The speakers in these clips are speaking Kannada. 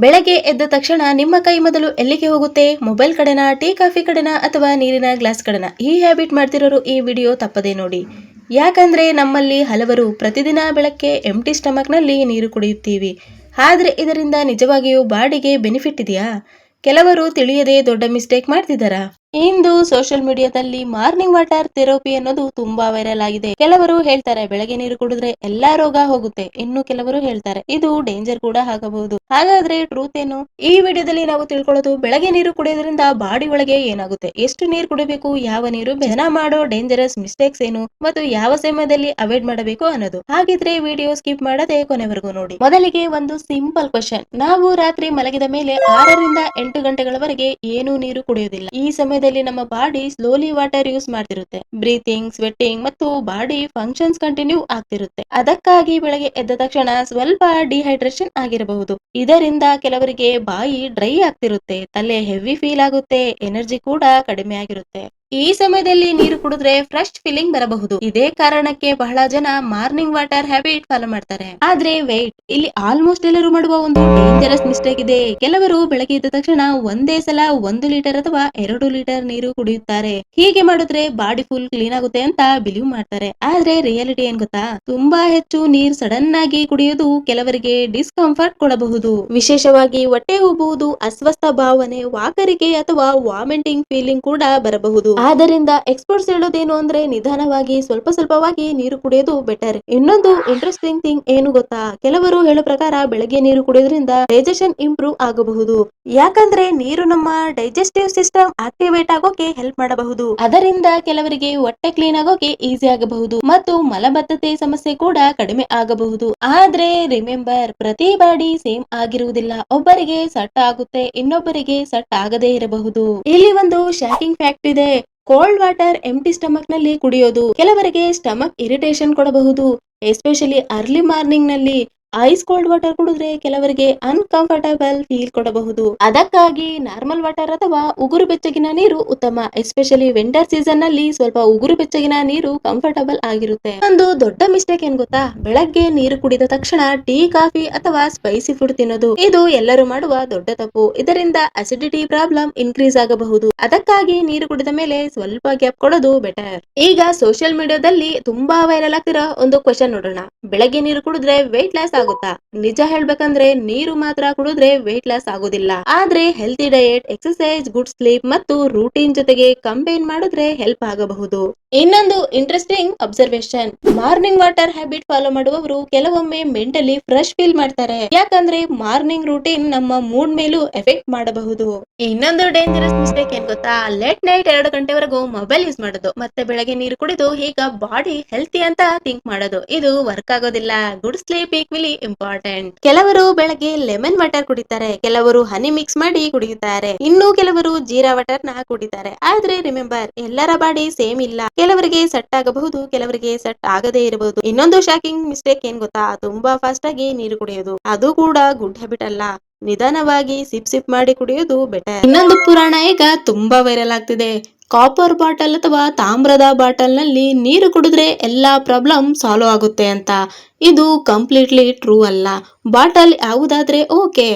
ಬೆಳಗ್ಗೆ ಎದ್ದ ತಕ್ಷಣ ನಿಮ್ಮ ಕೈ ಮೊದಲು ಎಲ್ಲಿಗೆ ಹೋಗುತ್ತೆ? ಮೊಬೈಲ್ ಕಡೆನಾ, ಟೀ ಕಾಫಿ ಕಡೆನಾ ಅಥವಾ ನೀರಿನ ಗ್ಲಾಸ್ ಕಡೆನಾ? ಈ ಹ್ಯಾಬಿಟ್ ಮಾಡ್ತಿರೋರು ಈ ವಿಡಿಯೋ ತಪ್ಪದೇ ನೋಡಿ. ಯಾಕಂದ್ರೆ ನಮ್ಮಲ್ಲಿ ಹಲವರು ಪ್ರತಿದಿನ ಬೆಳಗ್ಗೆ ಎಂಟಿ ಸ್ಟಮಕ್ ನಲ್ಲಿ ನೀರು ಕುಡಿಯುತ್ತೀವಿ. ಆದ್ರೆ ಇದರಿಂದ ನಿಜವಾಗಿಯೂ ಬಾಡಿಗೆ ಬೆನಿಫಿಟ್ ಇದೆಯಾ? ಕೆಲವರು ತಿಳಿಯದೆ ದೊಡ್ಡ ಮಿಸ್ಟೇಕ್ ಮಾಡ್ತಿದ್ದಾರಾ? ಇಂದು ಸೋಷಿಯಲ್ ಮೀಡಿಯಾದಲ್ಲಿ ಮಾರ್ನಿಂಗ್ ವಾಟರ್ ಥೆರಪಿ ಅನ್ನೋದು ತುಂಬಾ ವೈರಲ್ ಆಗಿದೆ. ಕೆಲವರು ಹೇಳ್ತಾರೆ ಬೆಳಗ್ಗೆ ನೀರು ಕುಡಿದ್ರೆ ಎಲ್ಲಾ ರೋಗ ಹೋಗುತ್ತೆ. ಇನ್ನು ಕೆಲವರು ಹೇಳ್ತಾರೆ ಇದು ಡೇಂಜರ್ ಕೂಡ ಆಗಬಹುದು. ಹಾಗಾದ್ರೆ ಟ್ರೂತ್ ಏನು? ಈ ವಿಡಿಯೋದಲ್ಲಿ ನಾವು ತಿಳ್ಕೊಳ್ಳೋದು ಬೆಳಗ್ಗೆ ನೀರು ಕುಡಿಯೋದ್ರಿಂದ ಬಾಡಿ ಒಳಗೆ ಏನಾಗುತ್ತೆ, ಎಷ್ಟು ನೀರು ಕುಡಿಬೇಕು, ಯಾವ ನೀರು ಜನ ಮಾಡೋ ಡೇಂಜರಸ್ ಮಿಸ್ಟೇಕ್ಸ್ ಏನು ಮತ್ತು ಯಾವ ಸಮಯದಲ್ಲಿ ಅವಾಯ್ಡ್ ಮಾಡಬೇಕು ಅನ್ನೋದು. ಹಾಗಿದ್ರೆ ವಿಡಿಯೋ ಸ್ಕಿಪ್ ಮಾಡದೆ ಕೊನೆವರೆಗೂ ನೋಡಿ. ಮೊದಲಿಗೆ ಒಂದು ಸಿಂಪಲ್ ಕ್ವಶನ್. ನಾವು ರಾತ್ರಿ ಮಲಗಿದ ಮೇಲೆ 6 ರಿಂದ 8 ಗಂಟೆಗಳವರೆಗೆ ಏನು ನೀರು ಕುಡಿಯೋದಿಲ್ಲ. ಈ ಸಮಯದಲ್ಲಿ ನಮ್ಮ ಬಾಡಿ ಸ್ಲೋಲಿ ವಾಟರ್ ಯೂಸ್ ಮಾಡ್ತಿರುತ್ತೆ. ಬ್ರೀತಿಂಗ್, ಸ್ವೆಟ್ಟಿಂಗ್ ಮತ್ತು ಬಾಡಿ ಫಂಕ್ಷನ್ಸ್ ಕಂಟಿನ್ಯೂ ಆಗ್ತಿರುತ್ತೆ. ಅದಕ್ಕಾಗಿ ಬೆಳಗ್ಗೆ ಎದ್ದ ತಕ್ಷಣ ಸ್ವಲ್ಪ ಡಿಹೈಡ್ರೇಷನ್ ಆಗಿರಬಹುದು. ಇದರಿಂದ ಕೆಲವರಿಗೆ ಬಾಯಿ ಡ್ರೈ ಆಗ್ತಿರುತ್ತೆ, ತಲೆ ಹೆವಿ ಫೀಲ್ ಆಗುತ್ತೆ, ಎನರ್ಜಿ ಕೂಡ ಕಡಿಮೆ ಆಗಿರುತ್ತೆ. ಈ ಸಮಯದಲ್ಲಿ ನೀರು ಕುಡಿದ್ರೆ ಫ್ರೆಶ್ ಫೀಲಿಂಗ್ ಬರಬಹುದು. ಇದೇ ಕಾರಣಕ್ಕೆ ಬಹಳ ಜನ ಮಾರ್ನಿಂಗ್ ವಾಟರ್ ಹ್ಯಾಬಿಟ್ ಫಾಲೋ ಮಾಡ್ತಾರೆ. ಆದ್ರೆ ವೇಟ್, ಇಲ್ಲಿ ಆಲ್ಮೋಸ್ಟ್ ಎಲ್ಲರೂ ಮಾಡುವ ಒಂದು ಡೇಂಜರಸ್ ಮಿಸ್ಟೇಕ್ ಇದೆ. ಕೆಲವರು ಬೆಳಗ್ಗೆ ಎದ್ದ ತಕ್ಷಣ ಒಂದೇ ಸಲ 1 ಲೀಟರ್ ಅಥವಾ 2 ಲೀಟರ್ ನೀರು ಕುಡಿಯುತ್ತಾರೆ. ಹೀಗೆ ಮಾಡಿದ್ರೆ ಬಾಡಿ ಫುಲ್ ಕ್ಲೀನ್ ಆಗುತ್ತೆ ಅಂತ ಬಿಲೀವ್ ಮಾಡ್ತಾರೆ. ಆದ್ರೆ ರಿಯಾಲಿಟಿ ಏನ್ ಗೊತ್ತಾ? ತುಂಬಾ ಹೆಚ್ಚು ನೀರ್ ಸಡನ್ ಆಗಿ ಕುಡಿಯೋದು ಕೆಲವರಿಗೆ ಡಿಸ್ಕಂಫರ್ಟ್ ಕೊಡಬಹುದು. ವಿಶೇಷವಾಗಿ ಹೊಟ್ಟೆ ಉಬ್ಬುವುದು, ಅಸ್ವಸ್ಥ ಭಾವನೆ, ವಾಕರಿಕೆ ಅಥವಾ ವಾಮಿಟಿಂಗ್ ಫೀಲಿಂಗ್ ಕೂಡ ಬರಬಹುದು. ಆದ್ದರಿಂದ ಎಕ್ಸ್ಪರ್ಟ್ಸ್ ಹೇಳೋದೇನು ಅಂದ್ರೆ ನಿಧಾನವಾಗಿ ಸ್ವಲ್ಪ ಸ್ವಲ್ಪವಾಗಿ ನೀರು ಕುಡಿಯೋದು ಬೆಟರ್. ಇನ್ನೊಂದು ಇಂಟ್ರೆಸ್ಟಿಂಗ್ ಥಿಂಗ್ ಏನು ಗೊತ್ತಾ? ಕೆಲವರು ಹೇಳೋ ಪ್ರಕಾರ ಬೆಳಗ್ಗೆ ನೀರು ಕುಡಿಯೋದ್ರಿಂದ ಡೈಜೆಷನ್ ಇಂಪ್ರೂವ್ ಆಗಬಹುದು. ಯಾಕಂದ್ರೆ ನೀರು ನಮ್ಮ ಡೈಜೆಸ್ಟಿವ್ ಸಿಸ್ಟಮ್ ಆಕ್ಟಿವೇಟ್ ಆಗೋಕೆ ಹೆಲ್ಪ್ ಮಾಡಬಹುದು. ಅದರಿಂದ ಕೆಲವರಿಗೆ ಹೊಟ್ಟೆ ಕ್ಲೀನ್ ಆಗೋಕೆ ಈಸಿ ಆಗಬಹುದು ಮತ್ತು ಮಲಬದ್ಧತೆ ಸಮಸ್ಯೆ ಕೂಡ ಕಡಿಮೆ ಆಗಬಹುದು. ಆದ್ರೆ ರಿಮೆಂಬರ್, ಪ್ರತಿ ಬಾಡಿ ಸೇಮ್ ಆಗಿರುವುದಿಲ್ಲ. ಒಬ್ಬರಿಗೆ ಸಟ್ ಆಗುತ್ತೆ, ಇನ್ನೊಬ್ಬರಿಗೆ ಸಟ್ ಆಗದೇ ಇರಬಹುದು. ಇಲ್ಲಿ ಒಂದು ಶಾಕಿಂಗ್ ಫ್ಯಾಕ್ಟ್ ಇದೆ. ಕೋಲ್ಡ್ ವಾಟರ್ ಎಂಟಿ ಸ್ಟಮಕ್ ನಲ್ಲಿ ಕುಡಿಯೋದು ಕೆಲವರಿಗೆ ಸ್ಟಮಕ್ ಇರಿಟೇಷನ್ ಕೊಡಬಹುದು. ಎಸ್ಪೆಷಲಿ ಅರ್ಲಿ ಮಾರ್ನಿಂಗ್ ನಲ್ಲಿ ಐಸ್ ಕೋಲ್ಡ್ ವಾಟರ್ ಕುಡಿದ್ರೆ ಕೆಲವರಿಗೆ ಅನ್ಕಂಫರ್ಟಬಲ್ ಫೀಲ್ ಕೊಡಬಹುದು. ಅದಕ್ಕಾಗಿ ನಾರ್ಮಲ್ ವಾಟರ್ ಅಥವಾ ಉಗುರು ಬೆಚ್ಚಗಿನ ನೀರು ಉತ್ತಮ. ಎಸ್ಪೆಷಲಿ ವಿಂಟರ್ ಸೀಸನ್ ನಲ್ಲಿ ಸ್ವಲ್ಪ ಉಗುರು ಬೆಚ್ಚಗಿನ ನೀರು ಕಂಫರ್ಟಬಲ್ ಆಗಿರುತ್ತೆ. ಒಂದು ದೊಡ್ಡ ಮಿಸ್ಟೇಕ್ ಏನ್ ಗೊತ್ತಾ? ಬೆಳಗ್ಗೆ ನೀರು ಕುಡಿದ ತಕ್ಷಣ ಟೀ, ಕಾಫಿ ಅಥವಾ ಸ್ಪೈಸಿ ಫುಡ್ ತಿನ್ನೋದು. ಇದು ಎಲ್ಲರೂ ಮಾಡುವ ದೊಡ್ಡ ತಪ್ಪು. ಇದರಿಂದ ಅಸಿಡಿಟಿ ಪ್ರಾಬ್ಲಮ್ ಇನ್ಕ್ರೀಸ್ ಆಗಬಹುದು. ಅದಕ್ಕಾಗಿ ನೀರು ಕುಡಿದ ಮೇಲೆ ಸ್ವಲ್ಪ ಗ್ಯಾಪ್ ಕೊಡೋದು ಬೆಟರ್. ಈಗ ಸೋಷಿಯಲ್ ಮೀಡಿಯಾದಲ್ಲಿ ತುಂಬಾ ವೈರಲ್ ಆಗ್ತಿರೋ ಒಂದು ಕ್ವಶನ್ ನೋಡೋಣ. ಬೆಳಗ್ಗೆ ನೀರು ಕುಡಿದ್ರೆ weight ಲಾಸ್ ಆಗುತ್ತಾ? ನಿಜ ಹೇಳ್ಬೇಕಂದ್ರೆ ನೀರು ಮಾತ್ರ ಕುಡಿದ್ರೆ weight ಲಾಸ್ ಆಗೋದಿಲ್ಲ. ಆದ್ರೆ healthy diet, exercise, good sleep ಮತ್ತು ರೂಟೀನ್ ಜೊತೆಗೆ ಕಂಬೈನ್ ಮಾಡಿದ್ರೆ ಹೆಲ್ಪ್ ಆಗಬಹುದು. ಇನ್ನೊಂದು interesting observation, morning water habit follow ಮಾಡುವವರು ಕೆಲವೊಮ್ಮೆ ಮೆಂಟಲಿ ಫ್ರೆಶ್ ಫೀಲ್ ಮಾಡ್ತಾರೆ. ಯಾಕಂದ್ರೆ ಮಾರ್ನಿಂಗ್ ರೂಟೀನ್ ನಮ್ಮ ಮೂಡ್ ಮೇಲೂ ಎಫೆಕ್ಟ್ ಮಾಡಬಹುದು. ಇನ್ನೊಂದು ಡೇಂಜರಸ್ ಮಿಸ್ಟೇಕ್ ಏನ್ ಗೊತ್ತಾ? ಲೇಟ್ ನೈಟ್ 2 ಗಂಟೆವರೆಗೂ ಮೊಬೈಲ್ ಯೂಸ್ ಮಾಡೋದು ಮತ್ತೆ ಬೆಳಗ್ಗೆ ನೀರು ಕುಡಿದು ಈಗ ಬಾಡಿ ಹೆಲ್ತಿ ಅಂತ ಥಿಂಕ್ ಮಾಡೋದು. ಇದು ವರ್ಕ್ ಆಗೋದಿಲ್ಲ. Good sleep equally important. ಕೆಲವರು ಬೆಳಗ್ಗೆ ಲೆಮನ್ ವಾಟರ್ ಕುಡಿತಾರೆ, ಕೆಲವರು ಹನಿ ಮಿಕ್ಸ್ ಮಾಡಿ ಕುಡಿಯುತ್ತಾರೆ, ಇನ್ನು ಕೆಲವರು ಜೀರಾ ವಾಟರ್ ನ ಕುಡಿತಾರೆ. ಆದ್ರೆ ರಿಮೆಂಬರ್, ಎಲ್ಲರ ಬಾಡಿ ಸೇಮ್ ಇಲ್ಲ. ಕೆಲವರಿಗೆ ಸೆಟ್ ಆಗಬಹುದು, ಕೆಲವರಿಗೆ ಸೆಟ್ ಆಗದೇ ಇರಬಹುದು. ಇನ್ನೊಂದು ಶಾಕಿಂಗ್ ಮಿಸ್ಟೇಕ್ ಏನ್ ಗೊತ್ತಾ? ತುಂಬಾ ಫಾಸ್ಟ್ ಆಗಿ ನೀರು ಕುಡಿಯೋದು. ಅದು ಕೂಡ ಗುಡ್ ಹ್ಯಾಬಿಟ್ ಅಲ್ಲ. ನಿಧಾನವಾಗಿ ಸಿಪ್ ಸಿಪ್ ಮಾಡಿ ಕುಡಿಯೋದು ಬೆಟರ್. ಇನ್ನೊಂದು ಪುರಾಣ ಈಗ ತುಂಬಾ ವೈರಲ್ ಆಗ್ತಿದೆ. ಕಾಪರ್ ಬಾಟಲ್ ಅಥವಾ ತಾಮ್ರದ ಬಾಟಲ್ ನಲ್ಲಿ ನೀರು ಕುಡಿದ್ರೆ ಎಲ್ಲಾ ಪ್ರಾಬ್ಲಮ್ ಸಾಲ್ವ್ ಆಗುತ್ತೆ ಅಂತ. ಇದು ಕಂಪ್ಲೀಟ್ಲಿ ಟ್ರೂ ಅಲ್ಲ. ಬಾಟಲ್ ಯಾವುದಾದ್ರೆ ಓಕೆ,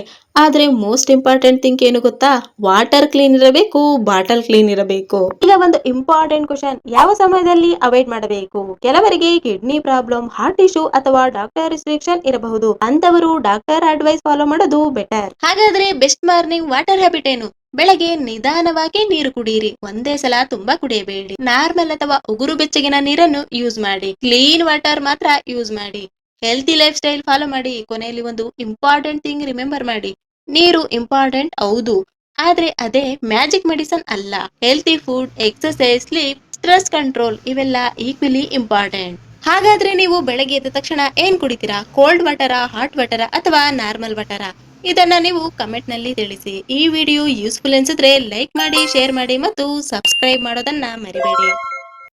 ಆದ್ರೆ ಮೋಸ್ಟ್ ಇಂಪಾರ್ಟೆಂಟ್ ಥಿಂಗ್ ಏನು ಗೊತ್ತಾ? ವಾಟರ್ ಕ್ಲೀನ್ ಇರಬೇಕು, ಬಾಟಲ್ ಕ್ಲೀನ್ ಇರಬೇಕು. ಈಗ ಒಂದು ಇಂಪಾರ್ಟೆಂಟ್ ಕ್ವಶನ್, ಯಾವ ಸಮಯದಲ್ಲಿ ಅವಾಯ್ಡ್ ಮಾಡಬೇಕು? ಕೆಲವರಿಗೆ ಕಿಡ್ನಿ ಪ್ರಾಬ್ಲಮ್, ಹಾರ್ಟ್ ಇಶ್ಯೂ ಅಥವಾ ಡಾಕ್ಟರ್ ರಿಸ್ಟ್ರಿಕ್ಷನ್ ಇರಬಹುದು. ಅಂತವರು ಡಾಕ್ಟರ್ ಅಡ್ವೈಸ್ ಫಾಲೋ ಮಾಡೋದು ಬೆಟರ್. ಹಾಗಾದ್ರೆ ಬೆಸ್ಟ್ ಮಾರ್ನಿಂಗ್ ವಾಟರ್ ಹ್ಯಾಬಿಟ್ ಏನು? ಬೆಳಗ್ಗೆ ನಿಧಾನವಾಗಿ ನೀರು ಕುಡಿಯಿರಿ. ಒಂದೇ ಸಲ ತುಂಬಾ ಕುಡಿಯಬೇಡಿ. ನಾರ್ಮಲ್ ಅಥವಾ ಉಗುರು ಬೆಚ್ಚಗಿನ ನೀರನ್ನು ಯೂಸ್ ಮಾಡಿ. ಕ್ಲೀನ್ ವಾಟರ್ ಮಾತ್ರ ಯೂಸ್ ಮಾಡಿ. ಹೆಲ್ತಿ ಲೈಫ್ ಸ್ಟೈಲ್ ಫಾಲೋ ಮಾಡಿ. ಕೊನೆಯಲ್ಲಿ ಒಂದು ಇಂಪಾರ್ಟೆಂಟ್ ಥಿಂಗ್ ರಿಮೆಂಬರ್ ಮಾಡಿ, ನೀರು ಇಂಪಾರ್ಟೆಂಟ್ ಹೌದು, ಆದ್ರೆ ಅದೇ ಮ್ಯಾಜಿಕ್ ಮೆಡಿಸನ್ ಅಲ್ಲ. Healthy food, exercise, sleep, stress control ಇವೆಲ್ಲ ಈಕ್ವಲಿ ಇಂಪಾರ್ಟೆಂಟ್. ಹಾಗಾದ್ರೆ ನೀವು ಬೆಳಗ್ಗೆ ಎದ್ದ ತಕ್ಷಣ ಏನ್ ಕುಡಿತೀರಾ? ಕೋಲ್ಡ್ ವಾಟರ, ಹಾಟ್ ವಾಟರ ಅಥವಾ ನಾರ್ಮಲ್ ವಾಟರ? ಇದನ್ನ ನೀವು ಕಮೆಂಟ್ ನಲ್ಲಿ ತಿಳಿಸಿ. ಈ ವಿಡಿಯೋ ಯೂಸ್ಫುಲ್ ಅನ್ಸಿದ್ರೆ ಲೈಕ್ ಮಾಡಿ, ಶೇರ್ ಮಾಡಿ ಮತ್ತು ಸಬ್ಸ್ಕ್ರೈಬ್ ಮಾಡೋದನ್ನ ಮರಿಬೇಡಿ.